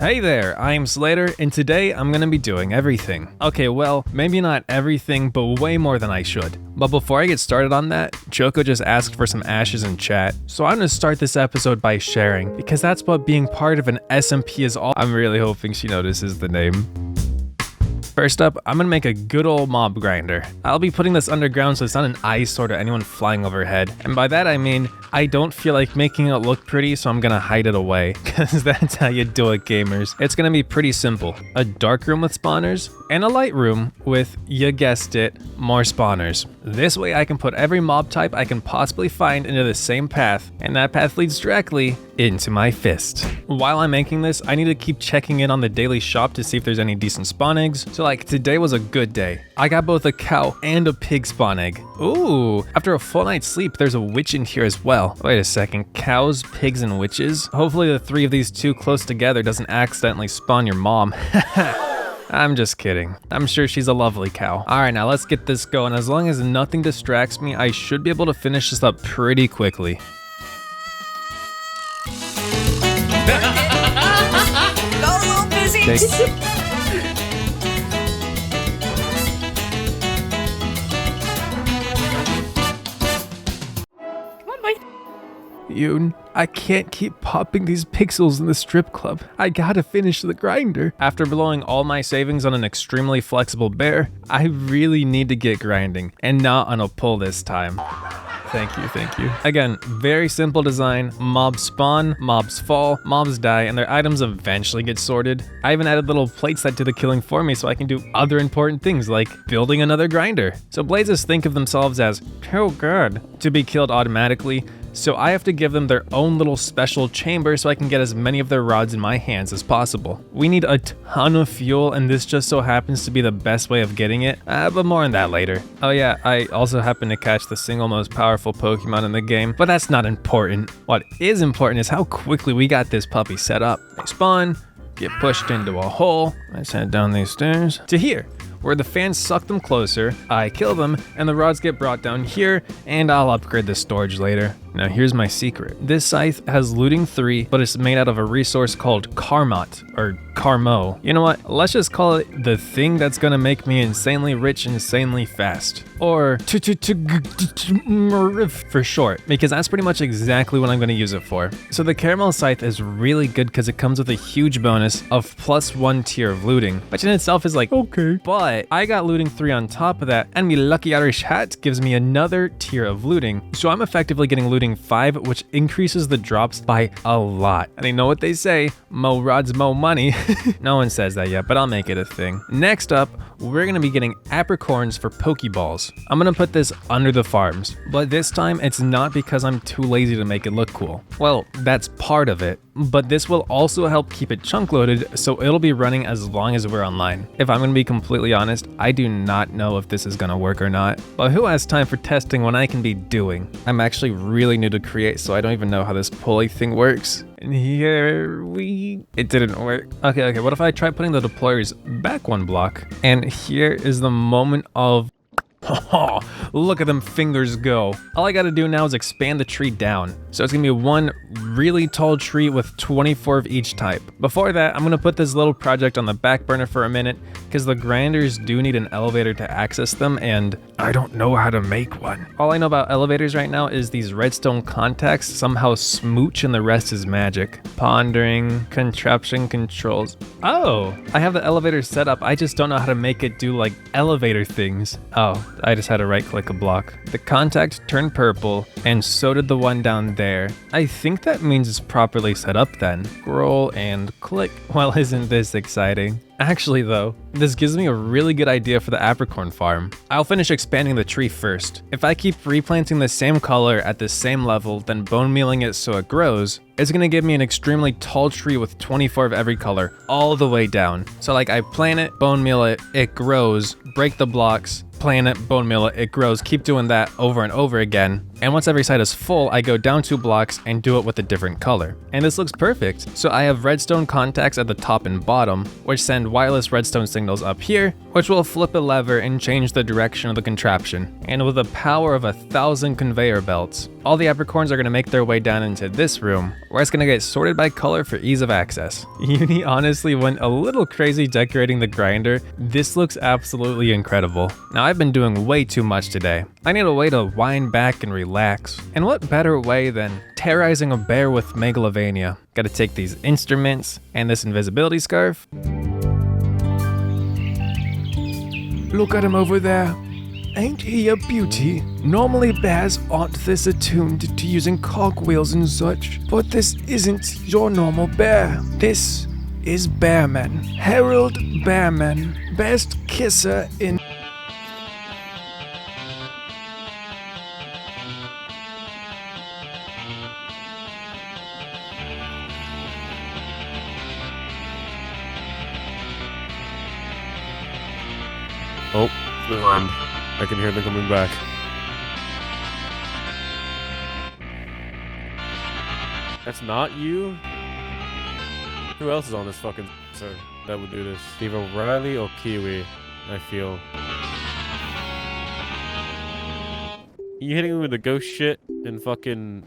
Hey there, I'm Slater, and today I'm gonna be doing everything. Okay, well, maybe not everything, but way more than I should. But before I get started on that, Choco just asked for some ashes in chat, so I'm gonna start this episode by sharing, because that's what being part of an SMP is all. I'm really hoping she notices the name. First up, I'm gonna make a good old mob grinder. I'll be putting this underground so it's not an eyesore to anyone flying overhead. And by that I mean, I don't feel like making it look pretty, so I'm gonna hide it away. Cause that's how you do it, gamers. It's gonna be pretty simple. A dark room with spawners, and a light room with, you guessed it, more spawners. This way I can put every mob type I can possibly find into the same path, and that path leads directly into my fist. While I'm making this, I need to keep checking in on the daily shop to see if there's any decent spawn eggs. So like, today was a good day. I got both a cow and a pig spawn egg. Ooh, after a full night's sleep, there's a witch in here as well. Wait a second, cows, pigs, and witches? Hopefully the three of these two close together doesn't accidentally spawn your mom. I'm just kidding. I'm sure she's a lovely cow. All right, now let's get this going. As long as nothing distracts me, I should be able to finish this up pretty quickly. Go a little busy. Come on, boy. Yoon, I can't keep popping these pixels in the strip club. I gotta finish the grinder. After blowing all my savings on an extremely flexible bear, I really need to get grinding, and not on a pull this time. Thank you, thank you. Again, very simple design. Mobs spawn, mobs fall, mobs die, and their items eventually get sorted. I even added little plates that do the killing for me so I can do other important things like building another grinder. So blazes think of themselves as too good to be killed automatically, so I have to give them their own little special chamber so I can get as many of their rods in my hands as possible. We need a ton of fuel, and this just so happens to be the best way of getting it, but more on that later. Oh yeah, I also happen to catch the single most powerful Pokemon in the game, but that's not important. What is important is how quickly we got this puppy set up. They spawn, get pushed into a hole, let's head down these stairs, to here, where the fans suck them closer, I kill them, and the rods get brought down here, and I'll upgrade the storage later. Now here's my secret. This scythe has looting 3, but it's made out of a resource called Karmot, or Carmo. You know what, let's just call it the thing that's gonna make me insanely rich insanely fast. Or for short, because that's pretty much exactly what I'm gonna use it for. So the caramel scythe is really good because it comes with a huge bonus of +1 tier of looting, which in itself is like, okay. But I got looting 3 on top of that, and my lucky Irish hat gives me another tier of looting. So I'm effectively getting looting 5, which increases the drops by a lot. And you know what they say, mo rods, mo money. No one says that yet, but I'll make it a thing. Next up, we're gonna be getting apricorns for Pokeballs. I'm gonna put this under the farms, but this time it's not because I'm too lazy to make it look cool. Well, that's part of it, but this will also help keep it chunk loaded, so it'll be running as long as we're online. If I'm gonna be completely honest, I do not know if this is gonna work or not, but who has time for testing when I can be doing? I'm actually really new to create, so I don't even know how this pulley thing works. And here it didn't work. Okay, what if I try putting the deployers back 1 block? And here is the moment of, oh, look at them fingers go. All I gotta do now is expand the tree down. So it's gonna be one really tall tree with 24 of each type. Before that, I'm gonna put this little project on the back burner for a minute because the grinders do need an elevator to access them, and I don't know how to make one. All I know about elevators right now is these redstone contacts somehow smooch and the rest is magic. Pondering, contraption controls. Oh, I have the elevator set up. I just don't know how to make it do like elevator things. Oh, I just had to right click a block. The contact turned purple, and so did the one down there. I think that means it's properly set up then. Scroll and click. Well, isn't this exciting? Actually though, this gives me a really good idea for the Apricorn farm. I'll finish expanding the tree first. If I keep replanting the same color at the same level, then bone mealing it so it grows, it's gonna give me an extremely tall tree with 24 of every color, all the way down. So like I plant it, bone meal it, it grows, break the blocks, plant it, bone meal it, it grows, keep doing that over and over again. And once every side is full, I go down 2 blocks and do it with a different color. And this looks perfect. So I have redstone contacts at the top and bottom, which send wireless redstone signals up here, which will flip a lever and change the direction of the contraption. And with the power of 1,000 conveyor belts, all the Apricorns are going to make their way down into this room, where it's going to get sorted by color for ease of access. Uni honestly went a little crazy decorating the grinder. This looks absolutely incredible. Now I've been doing way too much today. I need a way to wind back and relax. And what better way than terrorizing a bear with megalovania? Gotta take these instruments and this invisibility scarf. Look at him over there. Ain't he a beauty? Normally bears aren't this attuned to using cogwheels and such, but this isn't your normal bear. This is Bearman. Harold Bearman. Best kisser in... Oh, I can hear them coming back. That's not you? Who else is on this fucking sir that would do this? Steve O'Reilly or Kiwi, I feel. You hitting me with the ghost shit and fucking...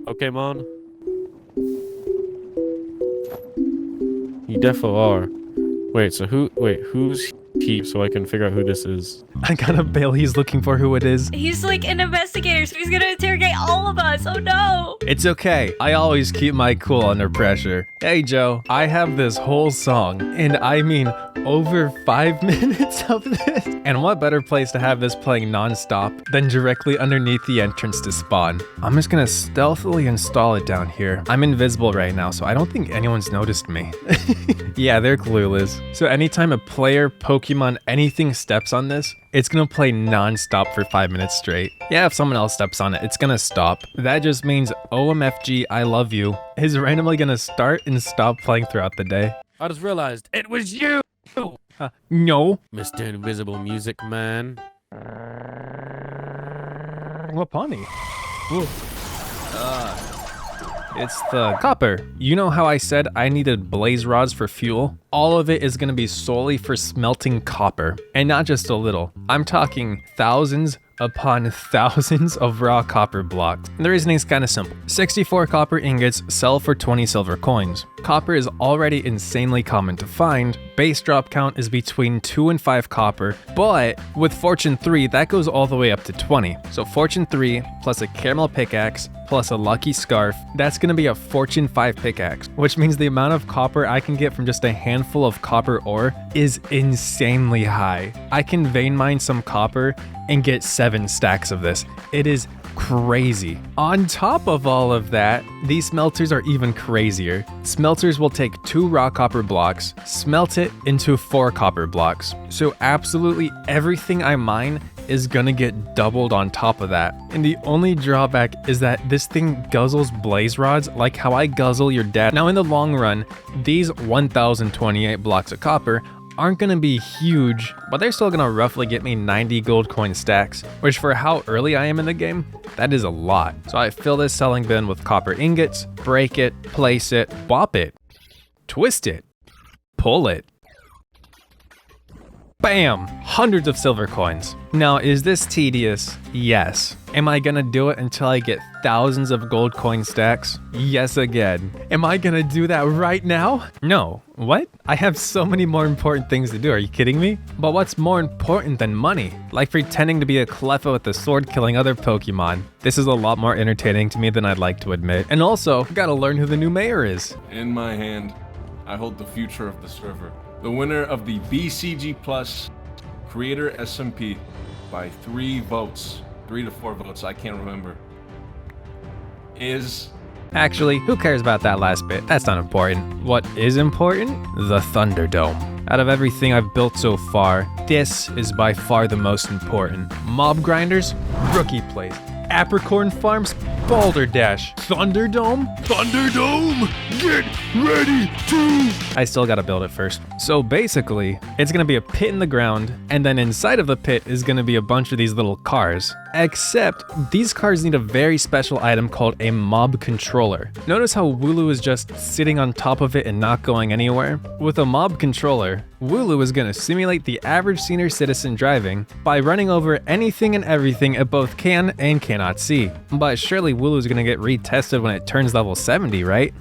Okay, Mon? You defo are. Wait, so who's he, so I can figure out who this is? I got a bail. He's looking for who it is. He's like an investigator, so he's gonna interrogate all of us. Oh no! It's okay. I always keep my cool under pressure. Hey Joe, I have this whole song, and I mean over 5 minutes of this. And what better place to have this playing non-stop than directly underneath the entrance to spawn? I'm just gonna stealthily install it down here. I'm invisible right now, so I don't think anyone's noticed me. Yeah, they're clueless. So anytime a player, Pokemon, anything steps on this, it's gonna play non-stop for 5 minutes straight. Yeah, if someone else steps on it, it's gonna stop. That just means OMFG, I love you is randomly gonna start and stop playing throughout the day. I just realized it was you! No. Mr. Invisible Music Man. What pony? It's the copper. You know how I said I needed blaze rods for fuel? All of it is gonna be solely for smelting copper. And not just a little. I'm talking thousands upon thousands of raw copper blocks. And the reasoning is kind of simple. 64 copper ingots sell for 20 silver coins. Copper is already insanely common to find. Base drop count is between 2 and 5 copper, but with Fortune 3, that goes all the way up to 20. So Fortune 3 plus a caramel pickaxe plus a lucky scarf, that's gonna be a Fortune 5 pickaxe, which means the amount of copper I can get from just a handful of copper ore is insanely high. I can vein mine some copper and get 7 stacks of this. It is crazy. On top of all of that, these smelters are even crazier. Smelters will take 2 raw copper blocks, smelt it into 4 copper blocks. So absolutely everything I mine is gonna get doubled on top of that. And the only drawback is that this thing guzzles blaze rods like how I guzzle your dad. Now in the long run, these 1028 blocks of copper aren't gonna be huge, but they're still gonna roughly get me 90 gold coin stacks, which for how early I am in the game, that is a lot. So I fill this selling bin with copper ingots, break it, place it, bop it, twist it, pull it. Bam! Hundreds of silver coins. Now, is this tedious? Yes. Am I gonna do it until I get thousands of gold coin stacks? Yes again. Am I gonna do that right now? No. What? I have so many more important things to do, are you kidding me? But what's more important than money? Like pretending to be a Cleffa with a sword killing other Pokemon. This is a lot more entertaining to me than I'd like to admit. And also, gotta learn who the new mayor is. In my hand, I hold the future of the server. The winner of the BCG Plus Creator SMP by 3 votes, 3 to 4 votes, I can't remember, is... Actually, who cares about that last bit? That's not important. What is important? The Thunderdome. Out of everything I've built so far, this is by far the most important. Mob grinders, rookie place. Apricorn farms, Balderdash. Thunderdome? Thunderdome! Get ready to... I still gotta build it first. So basically, it's gonna be a pit in the ground, and then inside of the pit is gonna be a bunch of these little cars. Except these cars need a very special item called a mob controller. Notice how Wooloo is just sitting on top of it and not going anywhere? With a mob controller, Wooloo is going to simulate the average senior citizen driving by running over anything and everything it both can and cannot see. But surely Wooloo is going to get retested when it turns level 70, right?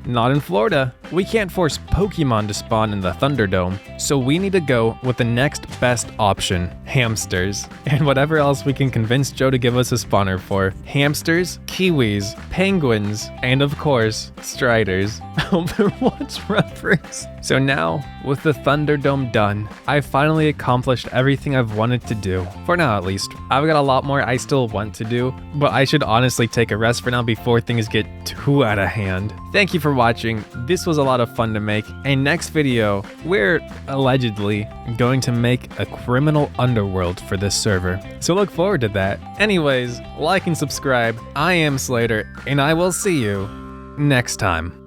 Not in Florida. We can't force Pokemon to spawn in the Thunderdome, so we need to go with the next best option, hamsters. And whatever else we can convince Joe to give us a spawner for. Hamsters, kiwis, penguins, and of course, striders. Overwatch reference. So now, with the Thunderdome done, I finally accomplished everything I've wanted to do. For now at least. I've got a lot more I still want to do, but I should honestly take a rest for now before things get too out of hand. Thank you for watching. This was a lot of fun to make. And next video, we're allegedly going to make a criminal underworld for this server. So look forward to that. Anyways, like and subscribe. I am Slater, and I will see you next time.